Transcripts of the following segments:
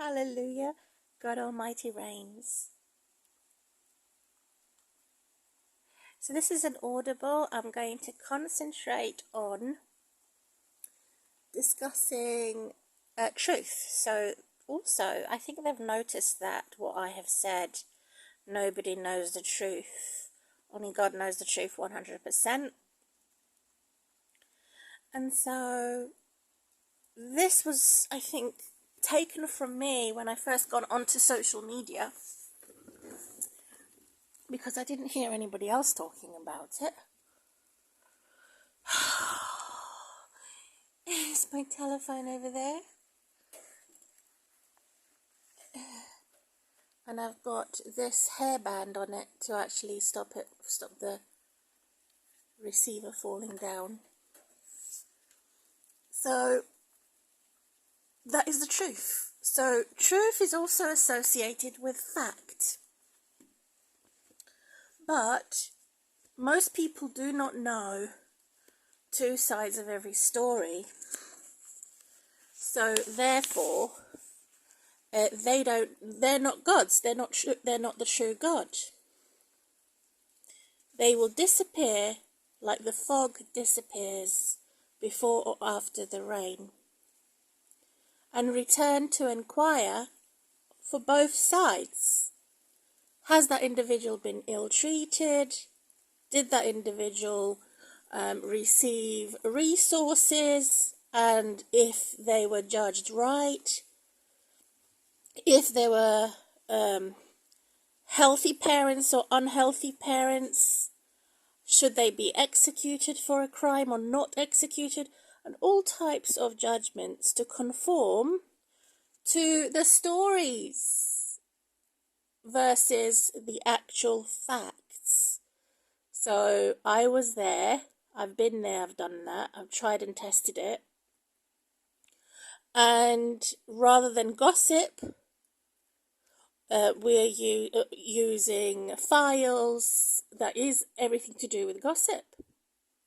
Hallelujah. God Almighty reigns. So this is an audible. I'm going to concentrate on discussing truth. So also, I think they've noticed that what I have said, nobody knows the truth. Only God knows the truth 100%. And so this was, I think, taken from me when I first got onto social media, because I didn't hear anybody else talking about it. Is my telephone over there? And I've got this hairband on it to actually stop the receiver falling down. So that is the truth. So truth is also associated with fact. But most people do not know two sides of every story. So therefore, they're not gods. They're not the true God. They will disappear like the fog disappears before or after the rain, and return to inquire for both sides. Has that individual been ill-treated? Did that individual receive resources? And if they were judged right, if they were healthy parents or unhealthy parents, should they be executed for a crime or not executed? And all types of judgments to conform to the stories versus the actual facts. So I was there, I've been there, I've done that, I've tried and tested it. And rather than gossip, we're using files that is everything to do with gossip.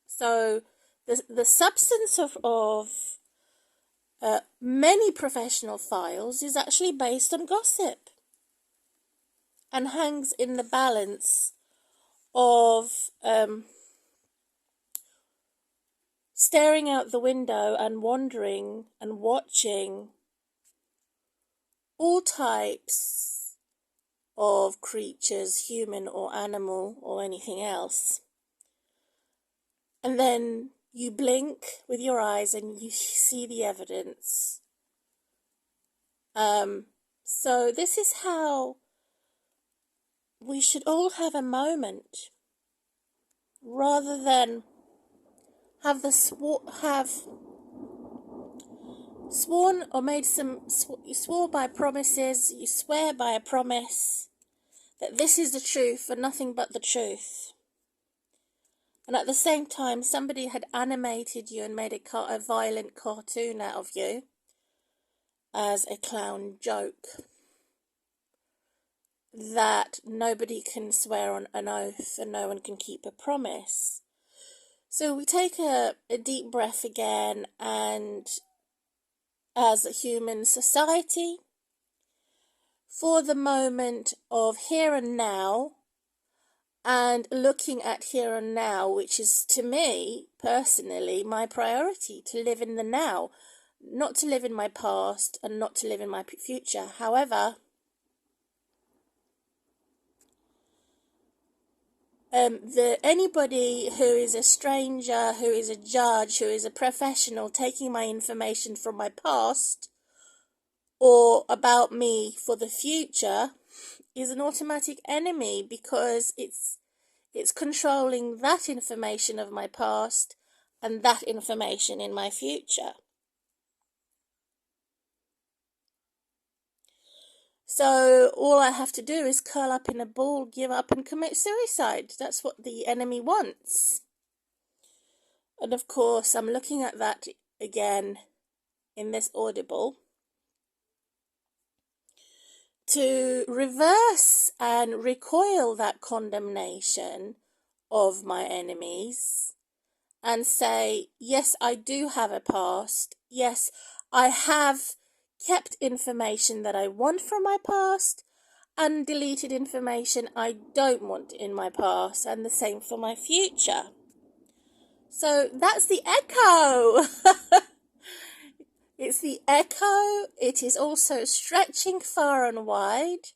So the substance of many professional files is actually based on gossip, and hangs in the balance of staring out the window and wondering and watching all types of creatures, human or animal or anything else. And then you blink with your eyes and you see the evidence. So this is how we should all have a moment, rather than have sworn or made you swore by promises, you swear by a promise that this is the truth and nothing but the truth. And at the same time, somebody had animated you and made a violent cartoon out of you as a clown joke, that nobody can swear on an oath and no one can keep a promise. So we take a deep breath again, and as a human society, for the moment of here and now, and looking at here and now, which is to me personally my priority, to live in the now, not to live in my past and not to live in my future. However, anybody who is a stranger, who is a judge, who is a professional taking my information from my past or about me for the future is an automatic enemy, because it's controlling that information of my past and that information in my future. So all I have to do is curl up in a ball, give up and commit suicide. That's what the enemy wants. And of course, I'm looking at that again in this audible to reverse and recoil that condemnation of my enemies and say, yes, I do have a past. Yes, I have kept information that I want from my past, and deleted information I don't want in my past, and the same for my future. So that's the echo. It's the echo. It is also stretching far and wide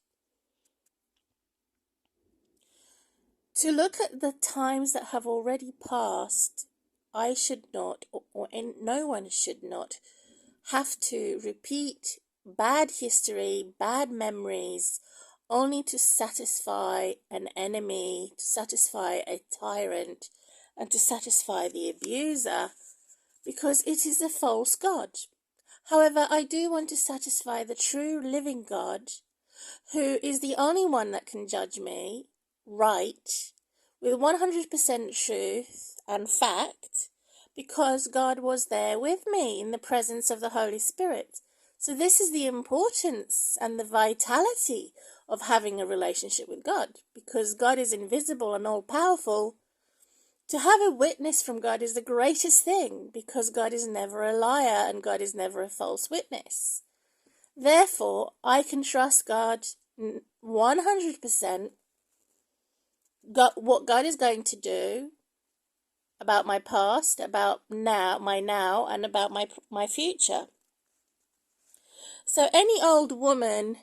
to look at the times that have already passed. I should not, or no one should not, have to repeat bad history, bad memories, only to satisfy an enemy, to satisfy a tyrant, and to satisfy the abuser, because it is a false God. However, I do want to satisfy the true living God, who is the only one that can judge me right, with 100% truth and fact, because God was there with me in the presence of the Holy Spirit. So this is the importance and the vitality of having a relationship with God, because God is invisible and all-powerful. To have a witness from God is the greatest thing, because God is never a liar and God is never a false witness. Therefore, I can trust God 100%, what God is going to do about my past, about my now, and about my future. So any old woman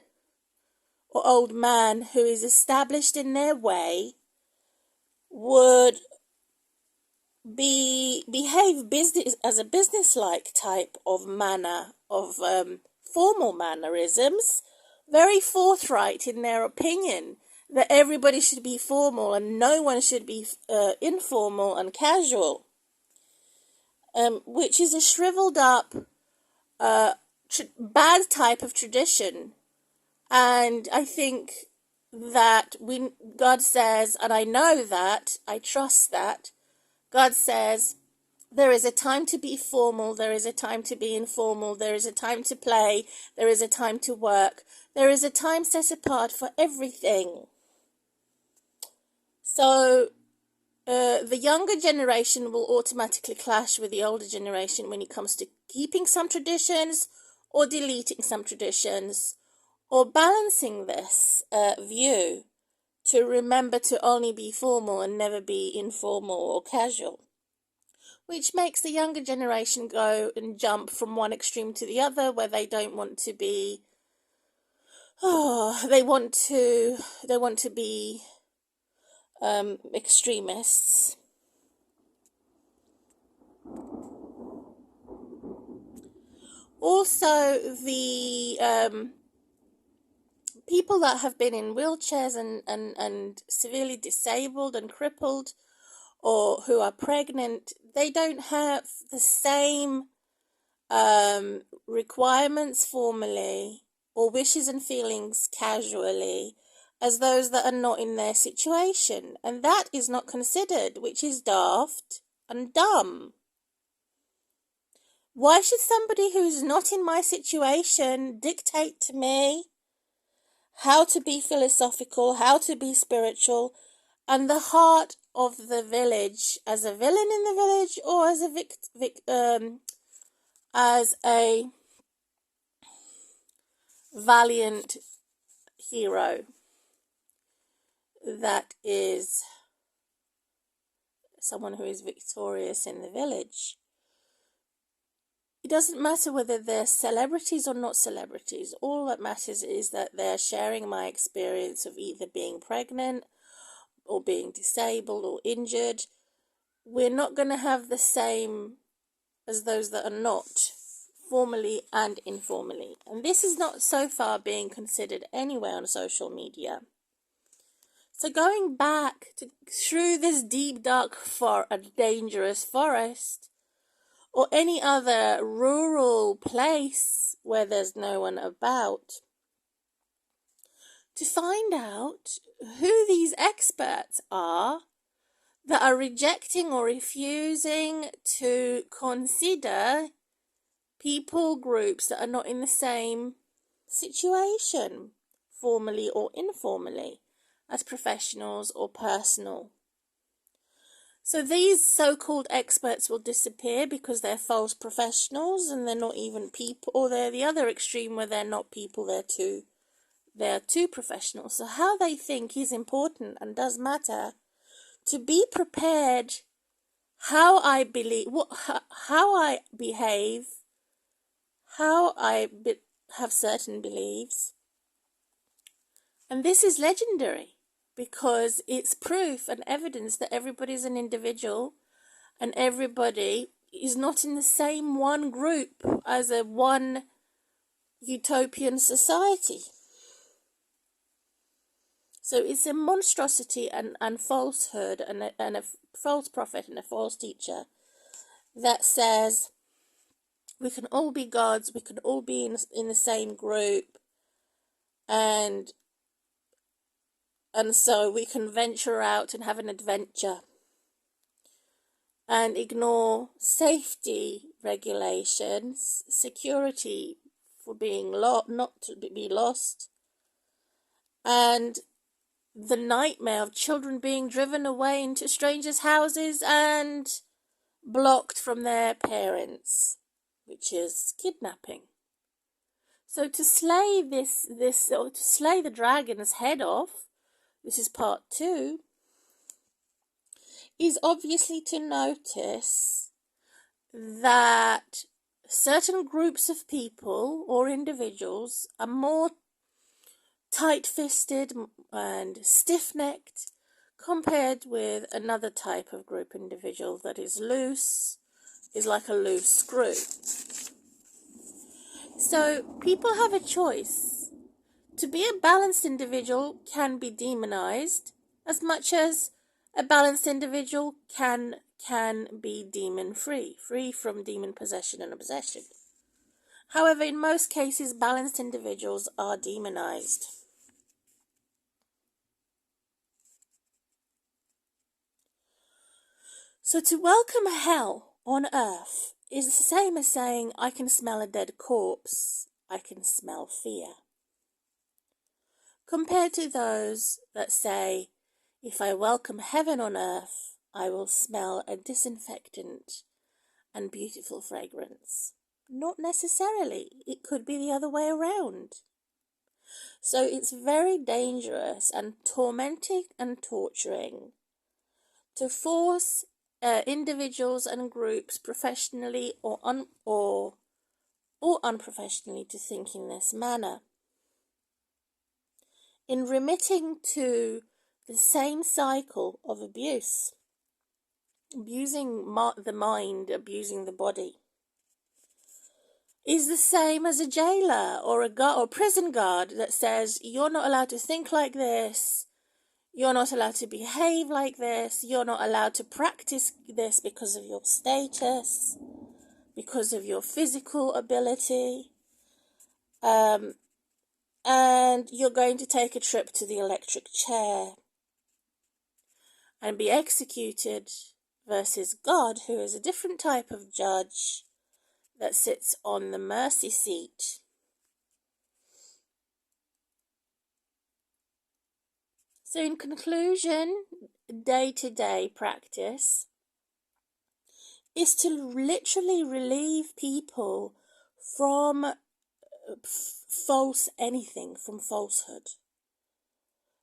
or old man who is established in their way would behave as a business-like type of manner, of formal mannerisms, very forthright in their opinion that everybody should be formal and no one should be informal and casual, which is a shriveled up, bad type of tradition. And I think that God says, and I know that, I trust that, God says, there is a time to be formal, there is a time to be informal, there is a time to play, there is a time to work, there is a time set apart for everything. So the younger generation will automatically clash with the older generation when it comes to keeping some traditions or deleting some traditions, or balancing this view to remember to only be formal and never be informal or casual, which makes the younger generation go and jump from one extreme to the other, where they don't want to be, they want to be extremists. Also, the people that have been in wheelchairs and severely disabled and crippled, or who are pregnant, they don't have the same requirements formally, or wishes and feelings casually, as those that are not in their situation. And that is not considered, which is daft and dumb. Why should somebody who's not in my situation dictate to me how to be philosophical, how to be spiritual, and the heart of the village, as a villain in the village, or as a valiant hero that is someone who is victorious in the village? It doesn't matter whether they're celebrities or not celebrities. All that matters is that they're sharing my experience of either being pregnant or being disabled or injured. We're not going to have the same as those that are not, formally and informally. And this is not so far being considered anywhere on social media. So going back through this deep, dark, dangerous forest, or any other rural place where there's no one about, to find out who these experts are that are rejecting or refusing to consider people groups that are not in the same situation, formally or informally, as professionals or personal. So these so-called experts will disappear because they're false professionals and they're not even people, or they're the other extreme where they're not people, they're too professional. So how they think is important and does matter. To be prepared, how I believe, how I behave, how I have certain beliefs. And this is legendary because it's proof and evidence that everybody's an individual and everybody is not in the same one group as a one utopian society. So it's a monstrosity and falsehood and a false prophet and a false teacher that says we can all be gods, we can all be in the same group, and so we can venture out and have an adventure and ignore safety regulations, security for being not to be lost, and the nightmare of children being driven away into strangers' houses and blocked from their parents, which is kidnapping. So to slay or to slay the dragon's head off, this is part 2, is obviously to notice that certain groups of people or individuals are more tight-fisted and stiff-necked compared with another type of group individual that is loose, is like a loose screw. So people have a choice. To be a balanced individual can be demonized as much as a balanced individual can be demon-free, free from demon possession and obsession. However, in most cases, balanced individuals are demonized. So to welcome hell on earth is the same as saying, I can smell a dead corpse, I can smell fear. Compared to those that say, if I welcome heaven on earth, I will smell a disinfectant and beautiful fragrance. Not necessarily. It could be the other way around. So it's very dangerous and tormenting and torturing to force individuals and groups professionally or unprofessionally to think in this manner. In remitting to the same cycle of abuse, abusing the mind, abusing the body, is the same as a jailer or a guard or prison guard that says you're not allowed to think like this, you're not allowed to behave like this, you're not allowed to practice this because of your status, because of your physical ability, and you're going to take a trip to the electric chair and be executed, versus God, who is a different type of judge that sits on the mercy seat. So in conclusion, day-to-day practice is to literally relieve people from from falsehood.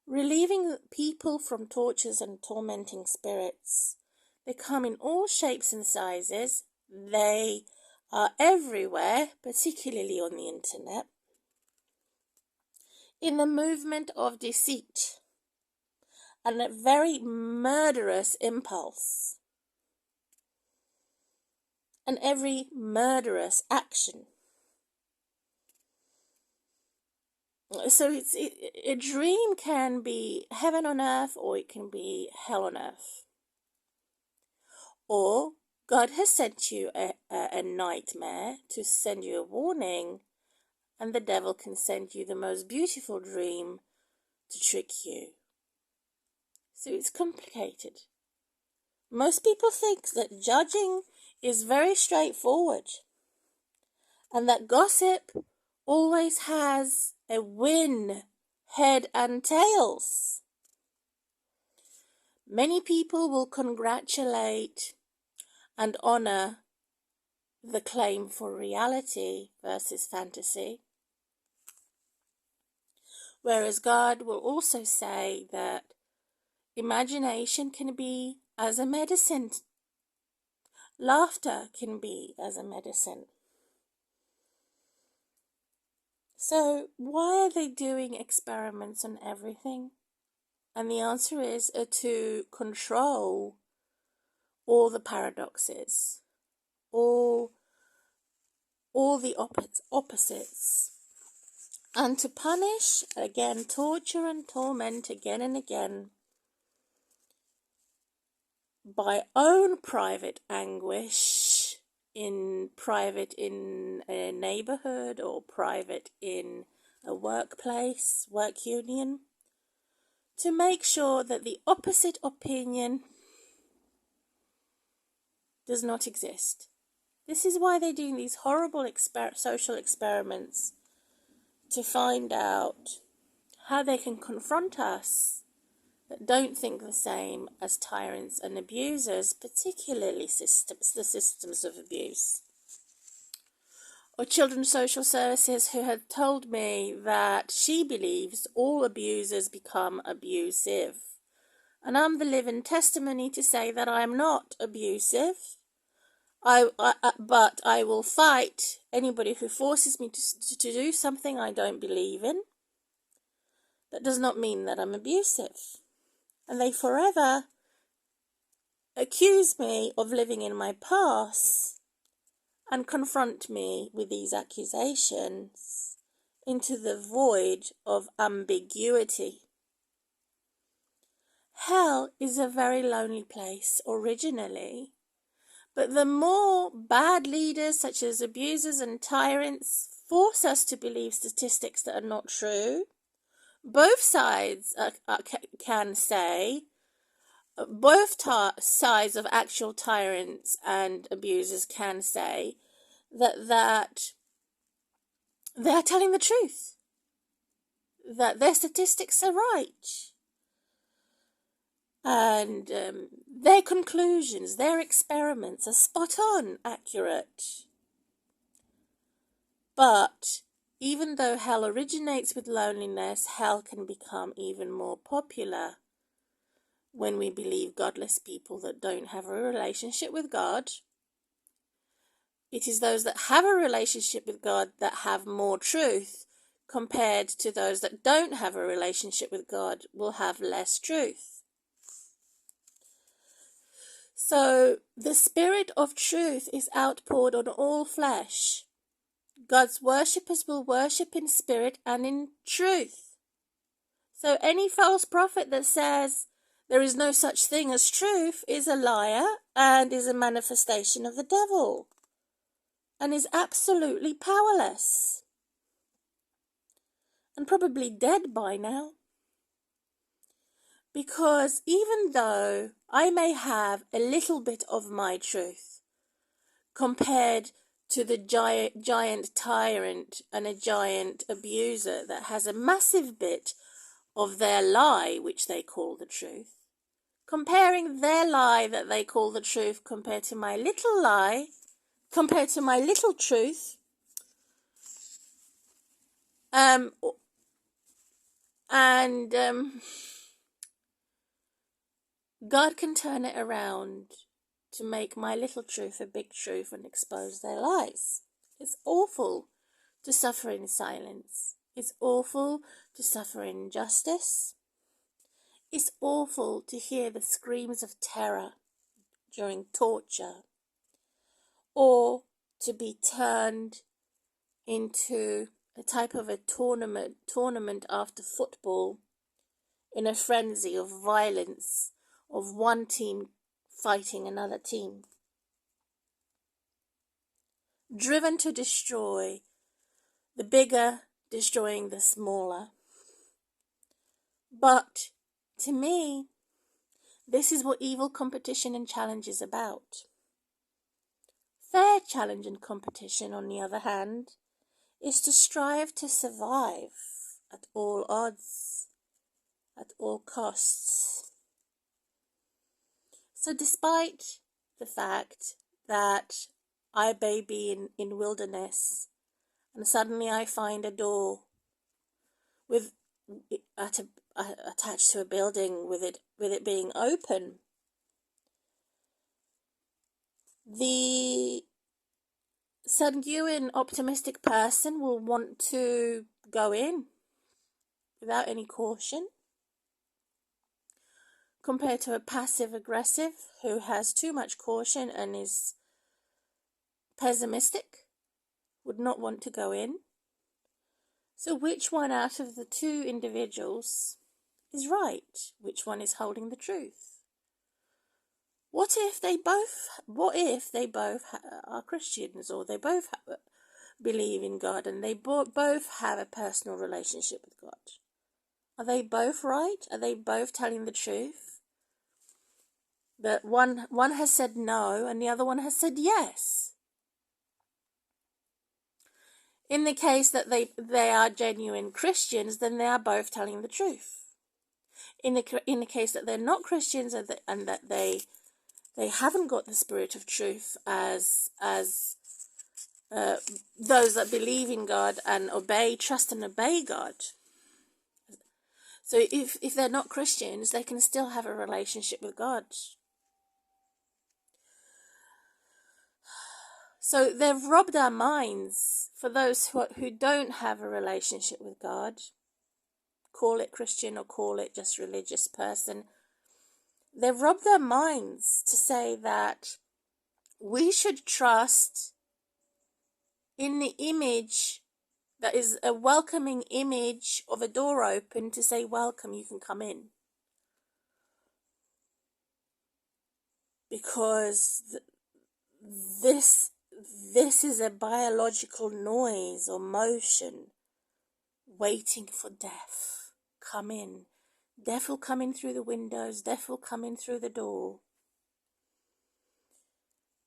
Relieving people from tortures and tormenting spirits. They come in all shapes and sizes. They are everywhere, particularly on the internet. In the movement of deceit and a very murderous impulse and every murderous action. So a dream can be heaven on earth, or it can be hell on earth. Or God has sent you a nightmare to send you a warning, and the devil can send you the most beautiful dream to trick you. So it's complicated. Most people think that judging is very straightforward, and that gossip always has a win, head and tails. Many people will congratulate and honor the claim for reality versus fantasy, whereas God will also say that imagination can be as a medicine. Laughter can be as a medicine. So why are they doing experiments on everything? And the answer is to control all the paradoxes, all the opposites, and to punish, again, torture and torment again and again by own private anguish, in a neighborhood, or private in a workplace, work union, to make sure that the opposite opinion does not exist. This is why they're doing these horrible social experiments, to find out how they can confront us that don't think the same as tyrants and abusers, particularly the systems of abuse. Or Children's Social Services, who had told me that she believes all abusers become abusive. And I'm the living testimony to say that I'm not abusive. But I will fight anybody who forces me to do something I don't believe in. That does not mean that I'm abusive. And they forever accuse me of living in my past and confront me with these accusations into the void of ambiguity. Hell is a very lonely place originally, but the more bad leaders such as abusers and tyrants force us to believe statistics that are not true, both sides can say, both sides of actual tyrants and abusers can say that they're telling the truth, that their statistics are right, and their conclusions, their experiments are spot on accurate. But even though hell originates with loneliness, hell can become even more popular when we believe godless people that don't have a relationship with God. It is those that have a relationship with God that have more truth, compared to those that don't have a relationship with God will have less truth. So the Spirit of truth is outpoured on all flesh. God's worshippers will worship in spirit and in truth. So any false prophet that says there is no such thing as truth is a liar and is a manifestation of the devil and is absolutely powerless and probably dead by now. Because even though I may have a little bit of my truth compared to the giant tyrant and a giant abuser that has a massive bit of their lie, which they call the truth, comparing their lie that they call the truth compared to my little lie, compared to my little truth, God can turn it around to make my little truth a big truth and expose their lies. It's awful to suffer in silence. It's awful to suffer in injustice. It's awful to hear the screams of terror during torture, or to be turned into a type of a tournament after football, in a frenzy of violence of one team fighting another team, driven to destroy the bigger, destroying the smaller. But to me, this is what evil competition and challenge is about. Fair challenge and competition, on the other hand, is to strive to survive at all odds, at all costs. So despite the fact that I may be in wilderness and suddenly I find a door with attached to a building with it being open, the sanguine, optimistic person will want to go in without any caution, compared to a passive aggressive who has too much caution and is pessimistic, would not want to go in. So which one out of the two individuals is right? Which one is holding the truth? What if they both are Christians, or they both believe in God, and they both have a personal relationship with God? Are they both right? Are they both telling the truth? That one has said no and the other one has said yes. In the case that they are genuine Christians, then they are both telling the truth. In the case that they're not Christians and that they haven't got the spirit of truth as those that believe in God and trust and obey God. So if they're not Christians, they can still have a relationship with God. So they've robbed our minds. For those who don't have a relationship with God, call it Christian or call it just religious person, they've robbed our minds to say that we should trust in the image that is a welcoming image of a door open to say, welcome, you can come in. Because this is a biological noise or motion waiting for death. Come in. Death will come in through the windows. Death will come in through the door.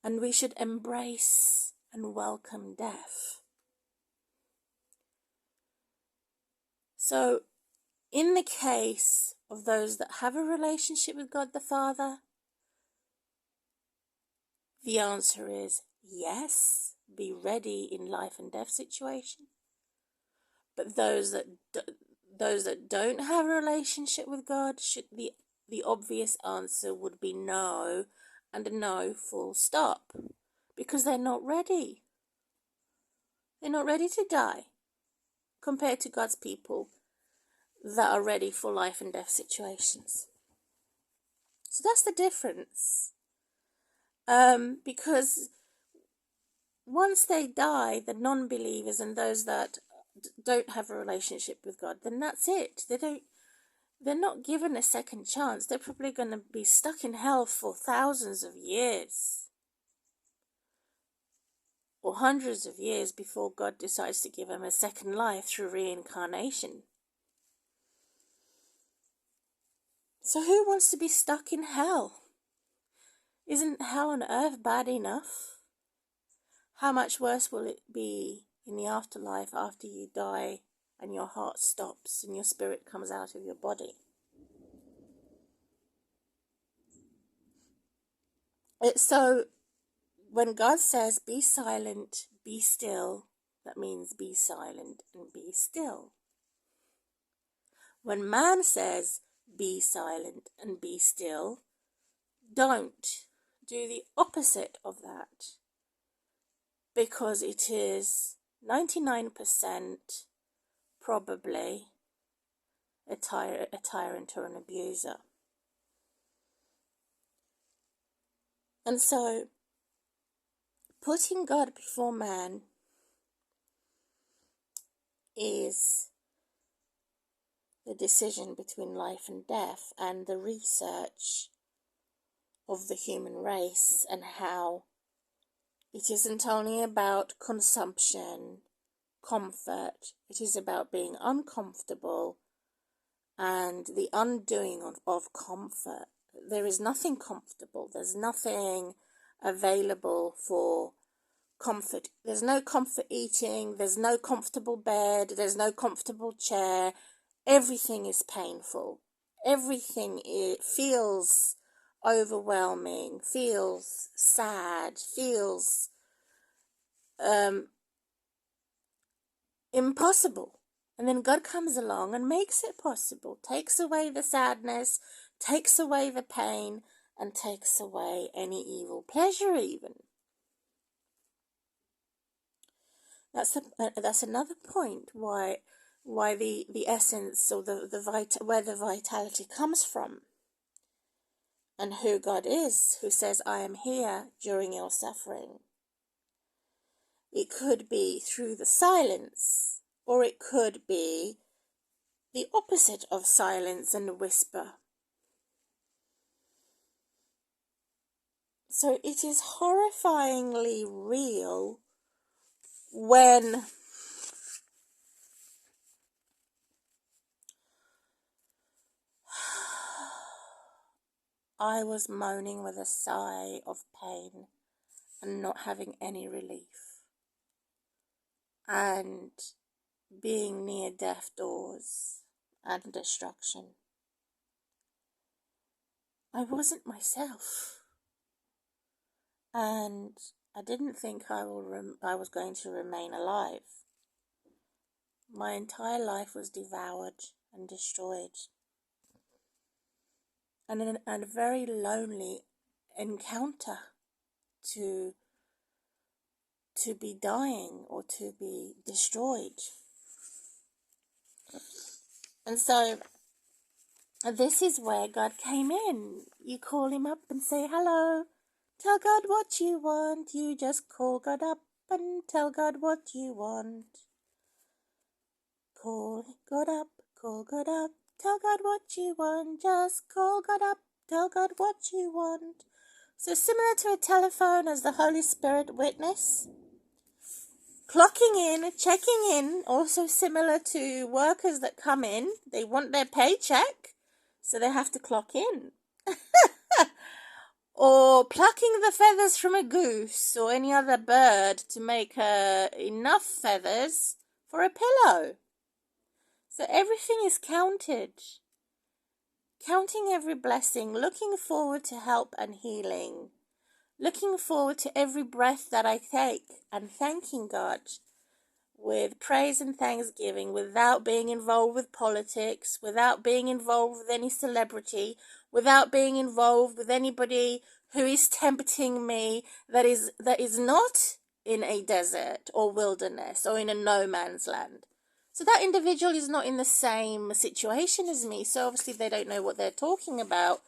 And we should embrace and welcome death. So, in the case of those that have a relationship with God the Father, the answer is yes, be ready in life and death situation. But those that don't have a relationship with God, the obvious answer would be no, and a no, full stop, because they're not ready. They're not ready to die compared to God's people that are ready for life and death situations. So that's the difference. Because once they die, the non-believers and those that don't have a relationship with God, then that's it. They're not given a second chance. They're probably going to be stuck in hell for thousands of years or hundreds of years before God decides to give them a second life through reincarnation. So who wants to be stuck in hell? Isn't hell on earth bad enough? How much worse will it be in the afterlife after you die and your heart stops and your spirit comes out of your body? So when God says, be silent, be still, that means be silent and be still. When man says, be silent and be still, don't do the opposite of that, because it is 99% probably a tyrant or an abuser. And so, putting God before man is the decision between life and death, and the research of the human race and how it isn't only about consumption, comfort, it is about being uncomfortable and the undoing of comfort. There is nothing comfortable. There's nothing available for comfort. There's no comfort eating. There's no comfortable bed. There's no comfortable chair. Everything is painful. Everything feels overwhelming, feels sad, feels impossible. And then God comes along and makes it possible, takes away the sadness, takes away the pain, and takes away any evil pleasure even. That's another point why the essence or where the vitality comes from, and who God is, who says, I am here during your suffering. It could be through the silence, or it could be the opposite of silence and whisper. So it is horrifyingly real when I was moaning with a sigh of pain and not having any relief, and being near death doors and destruction. I wasn't myself, and I didn't think I was going to remain alive. My entire life was devoured and destroyed, and a very lonely encounter to be dying or to be destroyed. And so this is where God came in. You call him up and say, hello, tell God what you want. You just call God up and tell God what you want. Call God up, call God up, tell God what you want. Just call God up, tell God what you want. So similar to a telephone as the Holy Spirit witness. Clocking in, checking in, also similar to workers that come in. They want their paycheck, so they have to clock in. Or plucking the feathers from a goose or any other bird to make enough feathers for a pillow. So everything is counted. Counting every blessing, looking forward to help and healing. Looking forward to every breath that I take and thanking God with praise and thanksgiving, without being involved with politics, without being involved with any celebrity, without being involved with anybody who is tempting me that is not in a desert or wilderness or in a no man's land. So that individual is not in the same situation as me, so obviously they don't know what they're talking about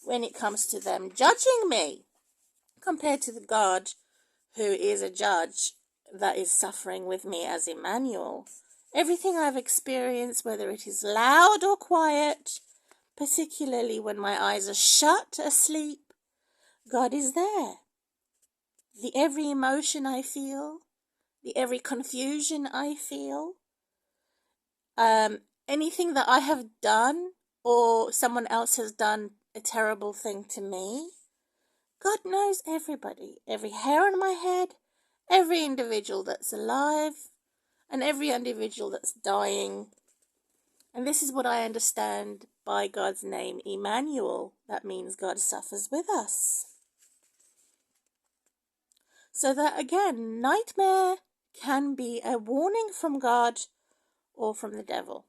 when it comes to them judging me, compared to the God who is a judge that is suffering with me as Emmanuel. Everything I've experienced, whether it is loud or quiet, particularly when my eyes are shut asleep, God is there. The every emotion I feel, the every confusion I feel, anything that I have done or someone else has done a terrible thing to me, God knows everybody, every hair on my head, every individual that's alive, and every individual that's dying. And this is what I understand by God's name, Emmanuel. That means God suffers with us. So that, again, nightmare can be a warning from God or from the devil.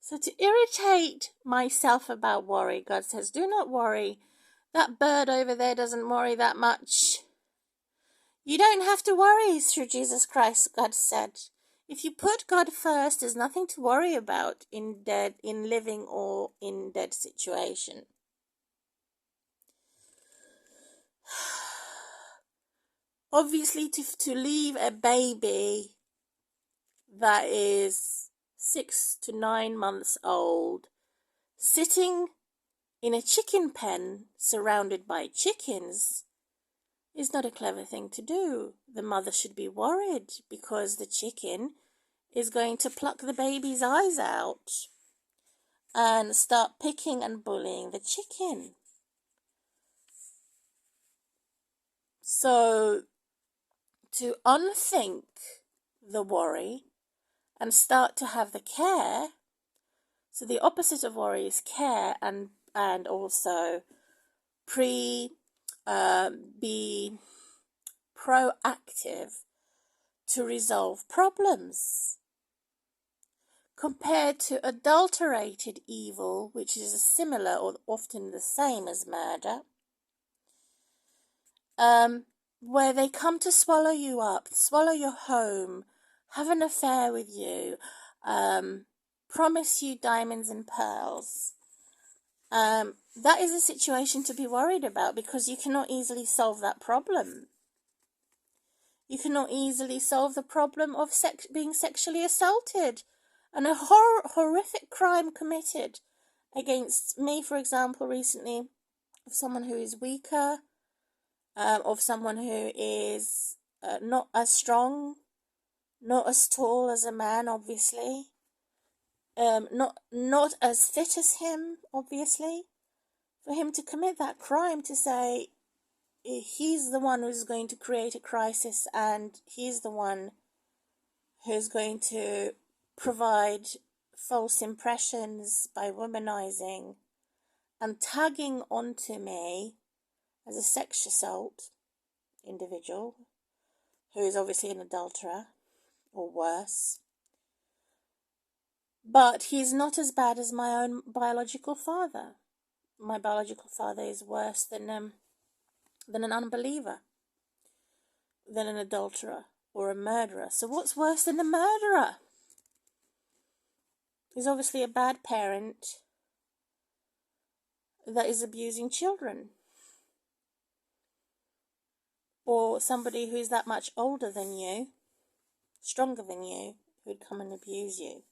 So to irritate myself about worry, God says, do not worry. That bird over there doesn't worry that much. You don't have to worry through Jesus Christ, God said. If you put God first, there's nothing to worry about in living or in dead situation. Obviously, to leave a baby that is 6 to 9 months old, sitting in a chicken pen surrounded by chickens, is not a clever thing to do. The mother should be worried because the chicken is going to pluck the baby's eyes out and start picking and bullying the chicken. So to unthink the worry and start to have the care, so the opposite of worry is care, and and also be proactive to resolve problems, compared to adulterated evil, which is similar or often the same as murder, where they come to swallow you up, swallow your home, have an affair with you, promise you diamonds and pearls. That is a situation to be worried about, because you cannot easily solve that problem. You cannot easily solve the problem of being sexually assaulted and a horrific crime committed against me, for example, recently, of someone who is weaker, of someone who is not as strong, not as tall as a man, obviously, not as fit as him, obviously. For him to commit that crime, to say he's the one who's going to create a crisis and he's the one who's going to provide false impressions by womanizing and tagging onto me as a sex assault individual who is obviously an adulterer or worse. But he's not as bad as my own biological father. My biological father is worse than an unbeliever, than an adulterer or a murderer. So what's worse than a murderer? He's obviously a bad parent that is abusing children, or somebody who's that much older than you, stronger than you, who'd come and abuse you.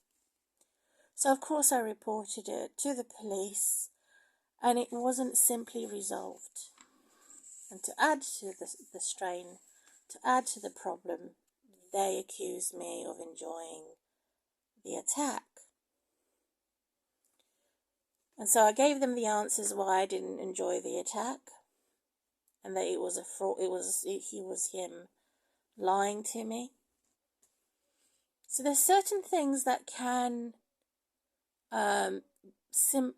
So of course I reported it to the police, and it wasn't simply resolved. And to add to the strain, to add to the problem, they accused me of enjoying the attack. And so I gave them the answers why I didn't enjoy the attack, and that it was a fraud. He was him lying to me. So there's certain things that can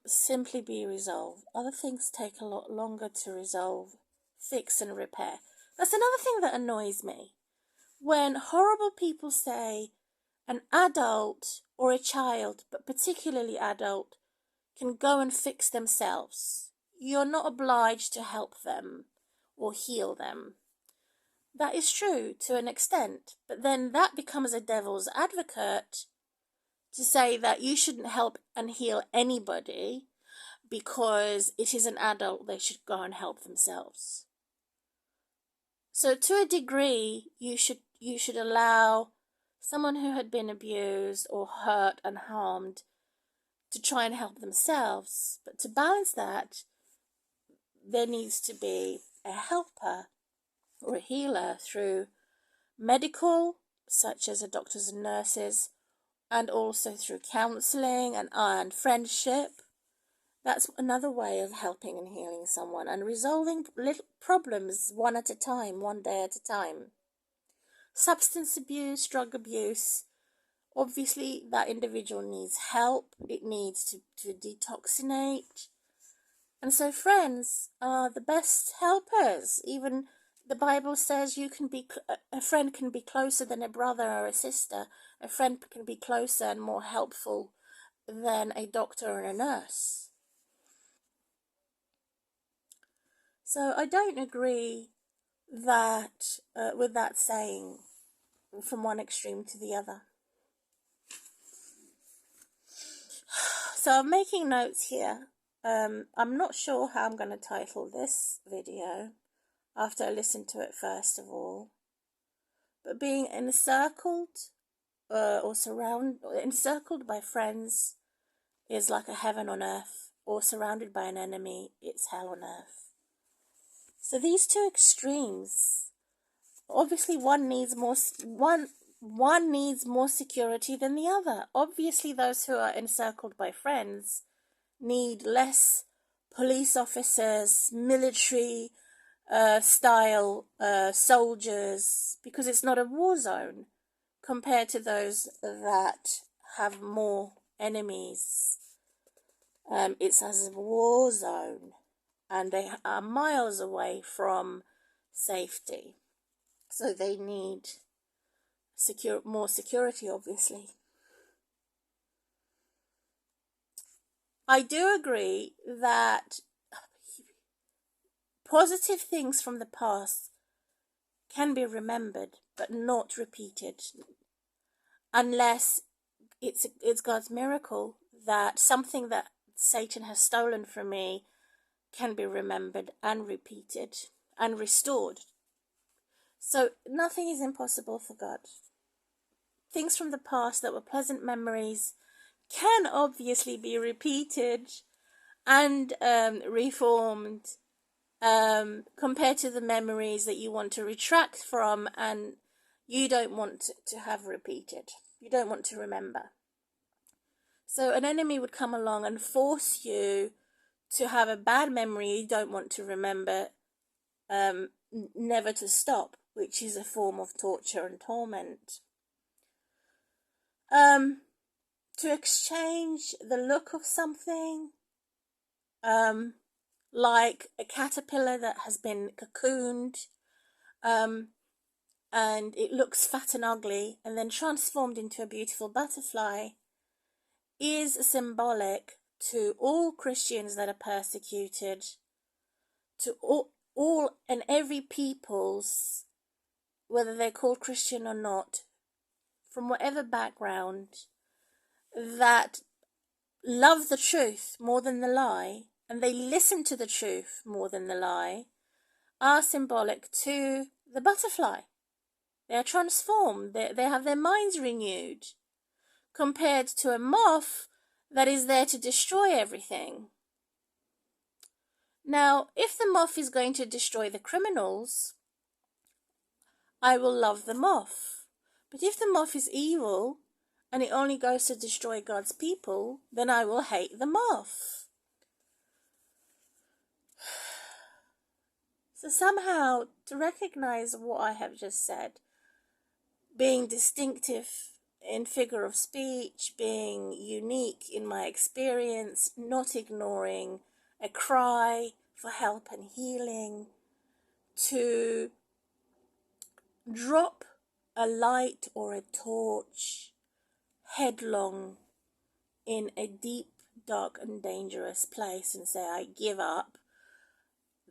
simply be resolved. Other things take a lot longer to resolve, fix and repair. That's another thing that annoys me. When horrible people say an adult or a child, but particularly adult, can go and fix themselves. You're not obliged to help them or heal them. That is true to an extent, but then that becomes a devil's advocate to say that you shouldn't help and heal anybody because it is an adult, they should go and help themselves. So to a degree, you should allow someone who had been abused or hurt and harmed to try and help themselves. But to balance that, there needs to be a helper or a healer through medical, such as doctors and nurses, and also through counselling and friendship. That's another way of helping and healing someone and resolving little problems one at a time, one day at a time. Substance abuse, drug abuse, obviously that individual needs help. It needs to detoxinate. And so friends are the best helpers. Even the Bible says a friend can be closer than a brother or a sister. A friend can be closer and more helpful than a doctor or a nurse. So I don't agree that with that saying from one extreme to the other. So I'm making notes here. I'm not sure how I'm going to title this video after I listen to it first of all. But being encircled encircled by friends is like a heaven on earth, or surrounded by an enemy, it's hell on earth. So these two extremes, obviously one needs more security than the other. Obviously those who are encircled by friends need less police officers, military style soldiers, because it's not a war zone, compared to those that have more enemies It's as a war zone, and they are miles away from safety. So they need more security, obviously. I do agree that positive things from the past can be remembered, but not repeated, unless it's God's miracle that something that Satan has stolen from me can be remembered and repeated and restored. So nothing is impossible for God. Things from the past that were pleasant memories can obviously be repeated and reformed, compared to the memories that you want to retract from and you don't want to have repeated. You don't want to remember. So an enemy would come along and force you to have a bad memory you don't want to remember, never to stop, which is a form of torture and torment. To exchange the look of something, like a caterpillar that has been cocooned, and it looks fat and ugly, and then transformed into a beautiful butterfly, is symbolic to all Christians that are persecuted, to all and every peoples, whether they're called Christian or not, from whatever background, that love the truth more than the lie, and they listen to the truth more than the lie, are symbolic to the butterfly. They are transformed. They have their minds renewed, compared to a moth that is there to destroy everything. Now, if the moth is going to destroy the criminals, I will love the moth. But if the moth is evil and it only goes to destroy God's people, then I will hate the moth. So somehow, to recognize what I have just said, being distinctive in figure of speech, being unique in my experience, not ignoring a cry for help and healing, to drop a light or a torch headlong in a deep, dark and dangerous place and say, I give up,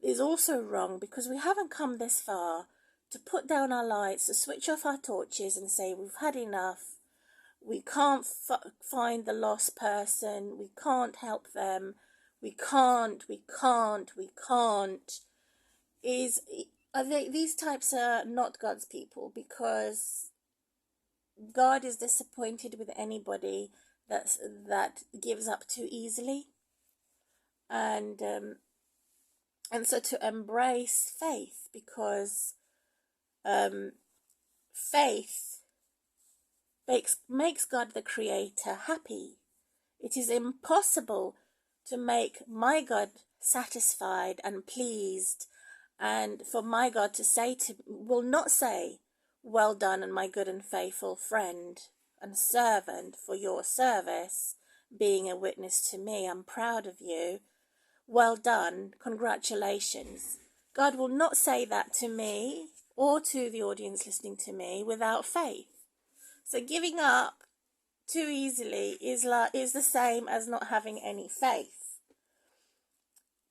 is also wrong, because we haven't come this far to put down our lights, to switch off our torches and say, we've had enough. We can't find the lost person. We can't help them. We can't. These types are not God's people, because God is disappointed with anybody that gives up too easily. And so to embrace faith, because faith makes God the Creator happy. It is impossible to make my God satisfied and pleased, and for my God will not say, well done, and my good and faithful friend and servant, for your service, being a witness to me. I'm proud of you. Well done, congratulations. God will not say that to me or to the audience listening to me without faith. So giving up too easily is the same as not having any faith.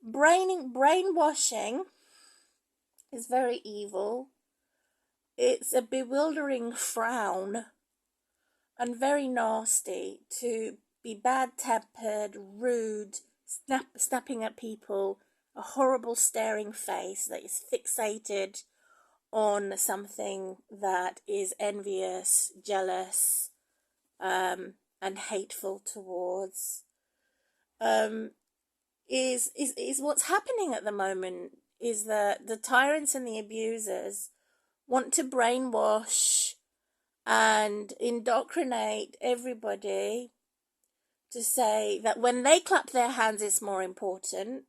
Brainwashing is very evil. It's a bewildering frown and very nasty to be bad-tempered, rude, snapping at people, a horrible staring face that is fixated on something that is envious, jealous, and hateful towards, is what's happening at the moment. Is that the tyrants and the abusers want to brainwash and indoctrinate everybody to say that when they clap their hands, it's more important.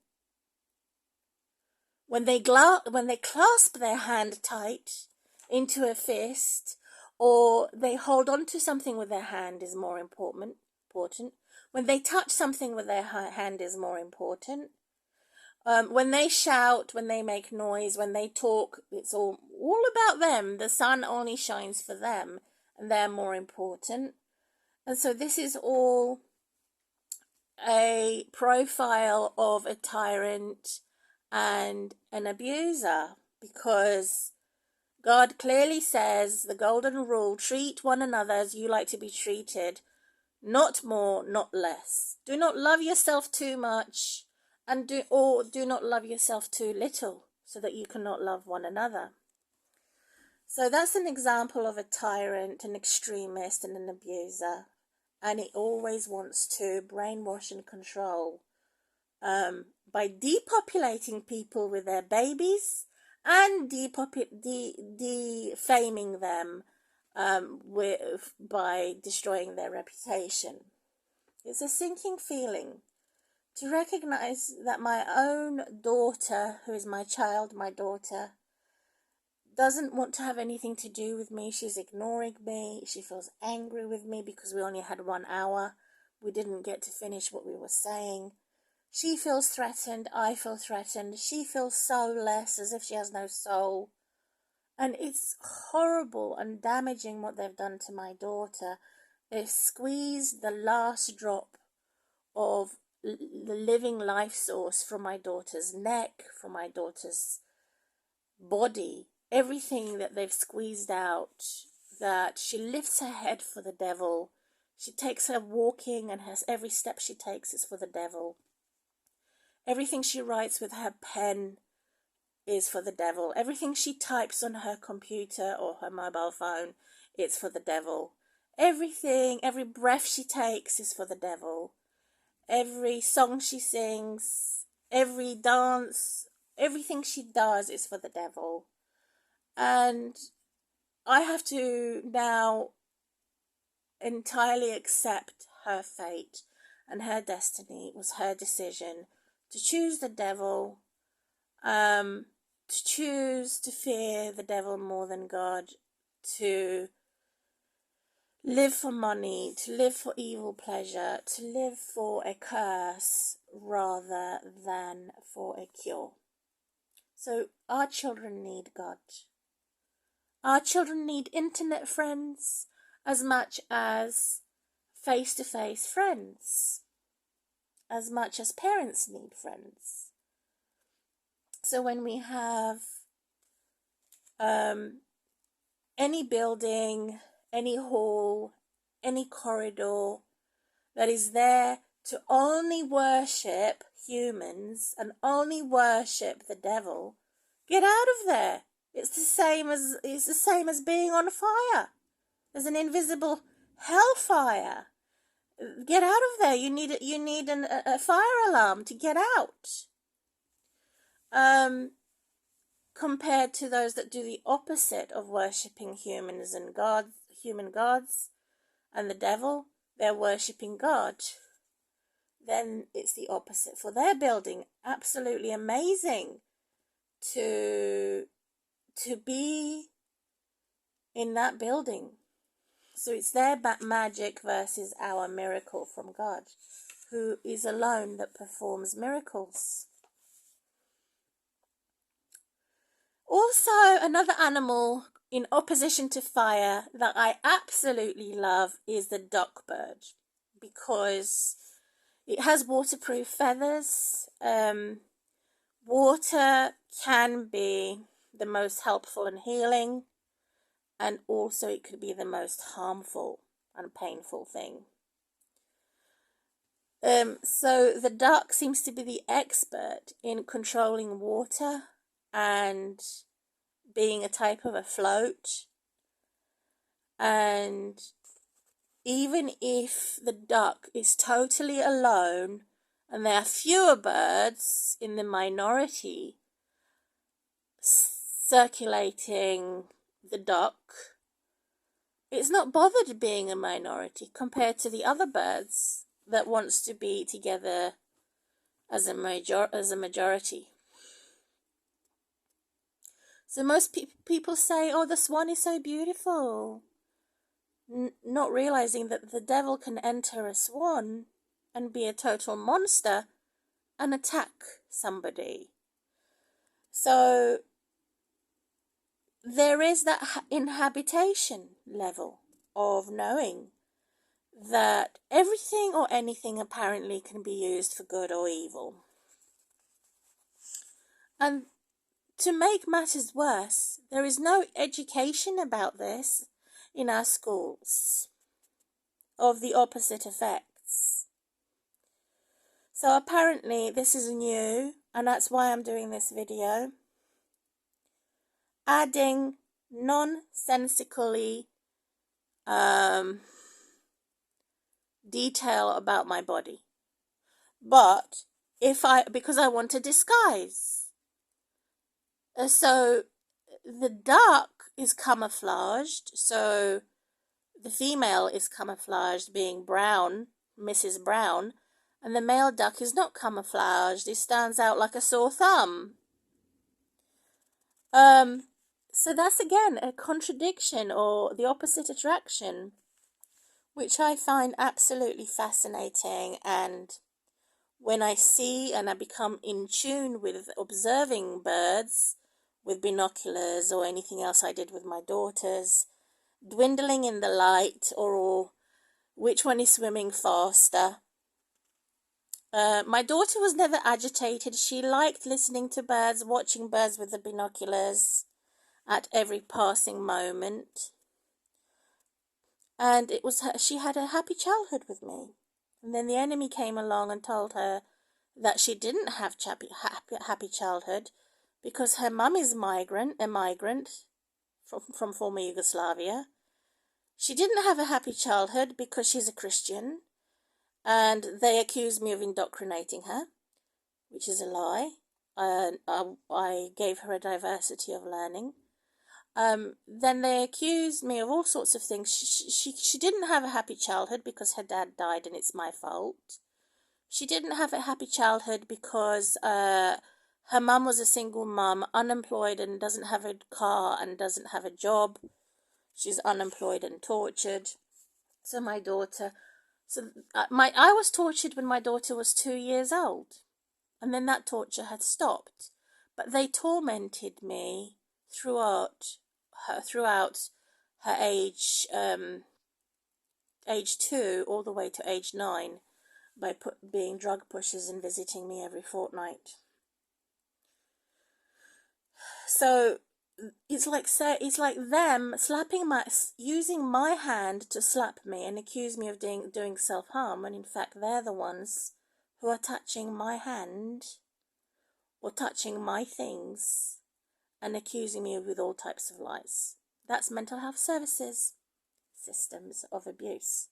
When they clasp their hand tight into a fist, or they hold on to something with their hand, is more important. important. When they touch something with their hand is more important. When they shout, when they make noise, when they talk, it's all about them. The sun only shines for them, and they're more important. And so this is all a profile of a tyrant and an abuser, because God clearly says the golden rule: treat one another as you like to be treated, not more, not less. Do not love yourself too much, and do not love yourself too little, so that you cannot love one another. So that's an example of a tyrant, an extremist, and an abuser. And it always wants to brainwash and control by depopulating people with their babies and defaming them by destroying their reputation. It's a sinking feeling to recognize that my own daughter, who is my child, my daughter, doesn't want to have anything to do with me. She's ignoring me. She feels angry with me because we only had 1 hour. We didn't get to finish what we were saying. She feels threatened. I feel threatened. She feels soulless, as if she has no soul. And it's horrible and damaging what they've done to my daughter. They've squeezed the last drop of the living life source from my daughter's neck, from my daughter's body. Everything that they've squeezed out, that she lifts her head for the devil. She takes her walking, and every step she takes is for the devil. Everything she writes with her pen is for the devil. Everything she types on her computer or her mobile phone, it's for the devil. Everything, every breath she takes is for the devil. Every song she sings, every dance, everything she does is for the devil. And I have to now entirely accept her fate and her destiny. It was her decision to choose the devil, to choose to fear the devil more than God, to live for money, to live for evil pleasure, to live for a curse rather than for a cure. So our children need God. Our children need internet friends as much as face-to-face friends, as much as parents need friends. So when we have any building, any hall, any corridor that is there to only worship humans and only worship the devil, get out of there. It's the same as being on fire. There's an invisible hellfire. Get out of there. You need a fire alarm to get out. Compared to those that do the opposite of worshipping humans and human gods and the devil, they're worshipping God. Then it's the opposite for their building. Absolutely amazing to be in that building. So it's their magic versus our miracle from God, who is alone that performs miracles. Also, another animal in opposition to fire that I absolutely love is the duckbird, because it has waterproof feathers. Water can be the most helpful and healing, and also it could be the most harmful and painful thing. So the duck seems to be the expert in controlling water and being a type of a float. And even if the duck is totally alone and there are fewer birds in the minority circulating the duck, it's not bothered being a minority compared to the other birds that wants to be together as a majority. So most people say, oh, the swan is so beautiful. not realizing that the devil can enter a swan and be a total monster and attack somebody. So there is that inhabitation level of knowing that everything or anything apparently can be used for good or evil. And to make matters worse, there is no education about this in our schools of the opposite effects. So apparently this is new, and that's why I'm doing this video. Adding nonsensically detail about my body. But because I want to disguise. So the duck is camouflaged, so the female is camouflaged being Brown, Mrs. Brown, and the male duck is not camouflaged. It stands out like a sore thumb. So that's again a contradiction or the opposite attraction, which I find absolutely fascinating. And when I see and I become in tune with observing birds with binoculars or anything else I did with my daughters, dwindling in the light or which one is swimming faster. My daughter was never agitated. She liked listening to birds, watching birds with the binoculars at every passing moment. And she had a happy childhood with me. And then the enemy came along and told her that she didn't have happy childhood because her mum is a migrant from former Yugoslavia. She didn't have a happy childhood because she's a Christian, and they accused me of indoctrinating her, which is a lie. I gave her a diversity of learning. Then they accused me of all sorts of things. She didn't have a happy childhood because her dad died and it's my fault. She didn't have a happy childhood because her mum was a single mum, unemployed and doesn't have a car and doesn't have a job. She's unemployed and tortured. So my daughter... I was tortured when my daughter was 2 years old, and then that torture had stopped. But they tormented me throughout her age 2 all the way to age 9 by being drug pushers and visiting me every fortnight. So it's like them using my hand to slap me and accuse me of doing self-harm, when in fact they're the ones who are touching my hand or touching my things and accusing me with all types of lies. That's mental health services systems of abuse.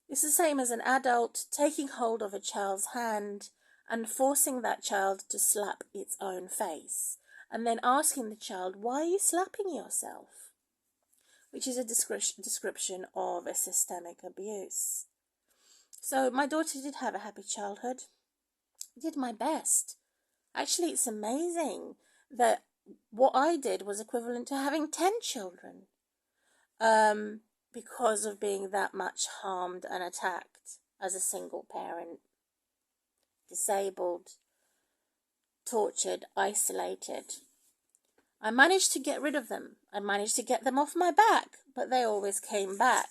It's the same as an adult taking hold of a child's hand and forcing that child to slap its own face, and then asking the child, why are you slapping yourself? Which is a description of a systemic abuse. So my daughter did have a happy childhood. I did my best. Actually, it's amazing that what I did was equivalent to having 10 children. Because of being that much harmed and attacked as a single parent. Disabled, tortured, isolated. I managed to get rid of them. I managed to get them off my back, but they always came back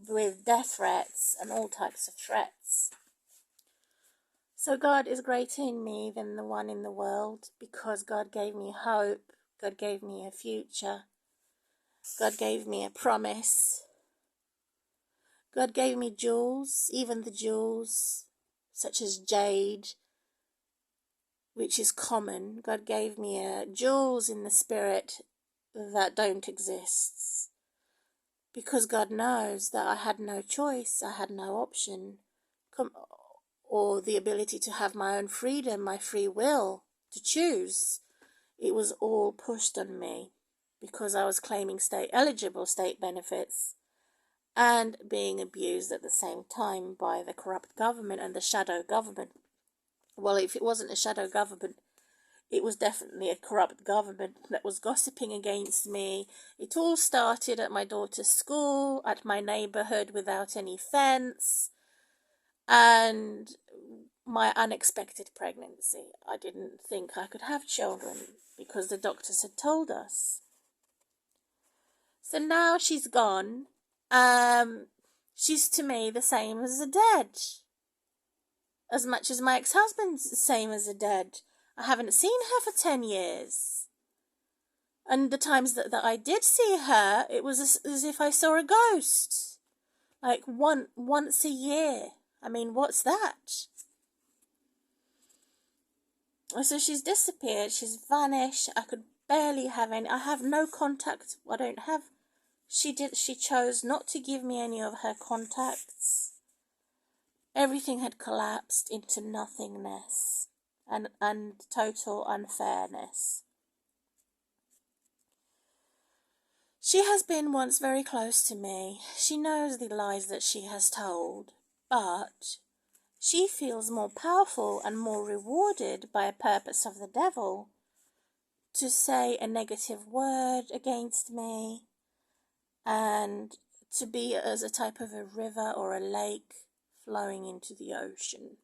with death threats and all types of threats. So God is greater in me than the one in the world, because God gave me hope. God gave me a future. God gave me a promise. God gave me jewels, even the jewels such as jade, which is common. God gave me jewels in the spirit that don't exist, because God knows that I had no choice, I had no option, or the ability to have my own freedom, my free will to choose. It was all pushed on me because I was claiming eligible state benefits and being abused at the same time by the corrupt government and the shadow government. Well, if it wasn't a shadow government, it was definitely a corrupt government that was gossiping against me. It all started at my daughter's school, at my neighborhood without any fence, and my unexpected pregnancy. I didn't think I could have children because the doctors had told us. So now she's gone. She's to me the same as a dead. As much as my ex-husband's the same as a dead. I haven't seen her for 10 years. And the times that I did see her, it was as if I saw a ghost. Like once a year. I mean, what's that? So she's disappeared, she's vanished. I could barely have any. I have no contact. I don't have. She chose not to give me any of her contacts. Everything had collapsed into nothingness and total unfairness. She has been once very close to me. She knows the lies that she has told, but she feels more powerful and more rewarded by a purpose of the devil to say a negative word against me and to be as a type of a river or a lake flowing into the ocean.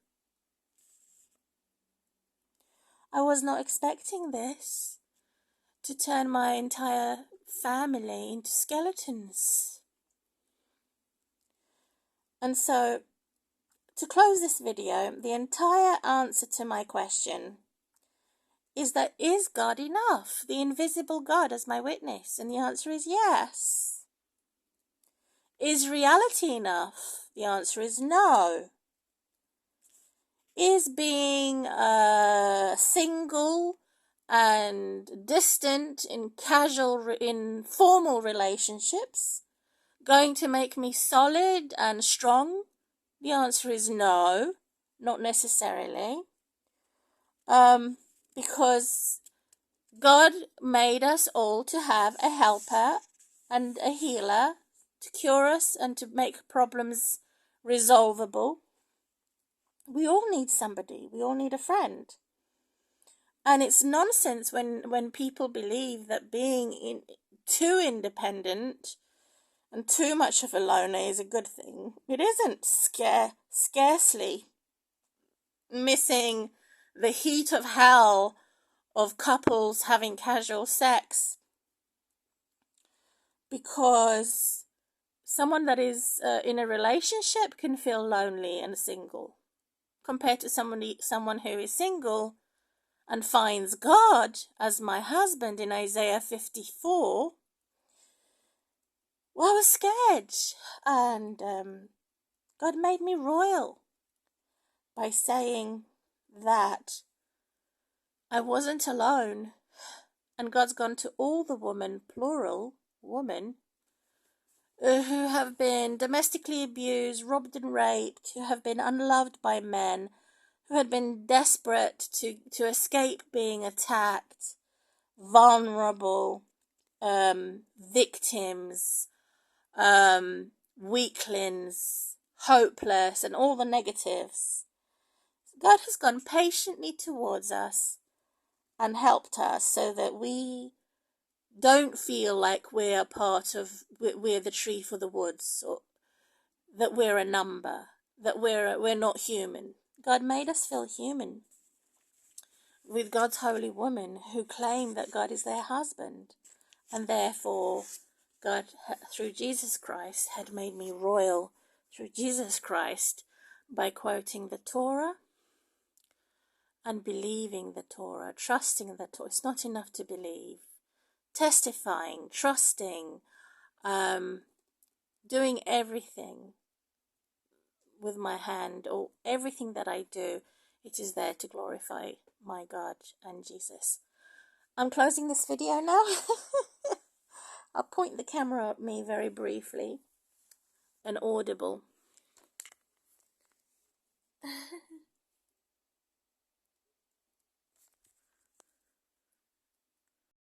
I was not expecting this, to turn my entire family into skeletons. And so, to close this video, the entire answer to my question is that, is God enough? The invisible God as my witness? And the answer is yes. Is reality enough? The answer is no. Is being single and distant in formal relationships going to make me solid and strong? The answer is no, not necessarily. Because God made us all to have a helper and a healer to cure us and to make problems resolvable. We all need somebody. We all need a friend. And it's nonsense when people believe that being too independent and too much of a loner is a good thing. It isn't. Scarcely. Missing the heat of hell of couples having casual sex. Because someone that is in a relationship can feel lonely and single, compared to someone who is single and finds God, as my husband in Isaiah 54. Well, I was scared, and God made me royal by saying that I wasn't alone, and God's gone to all the women, plural, women, who have been domestically abused, robbed and raped, who have been unloved by men, who had been desperate to escape being attacked, vulnerable, victims, weaklings, hopeless, and all the negatives. God has gone patiently towards us and helped us so that we don't feel like we're the tree for the woods, or that we're a number, that we're not human. God made us feel human with God's holy woman who claim that God is their husband, and therefore God, through Jesus Christ, had made me royal through Jesus Christ by quoting the Torah and believing the Torah, trusting the Torah. It's not enough to believe. Testifying, trusting, doing everything with my hand, or everything that I do, it is there to glorify my God and Jesus. I'm closing this video now. I'll point the camera at me very briefly and audible.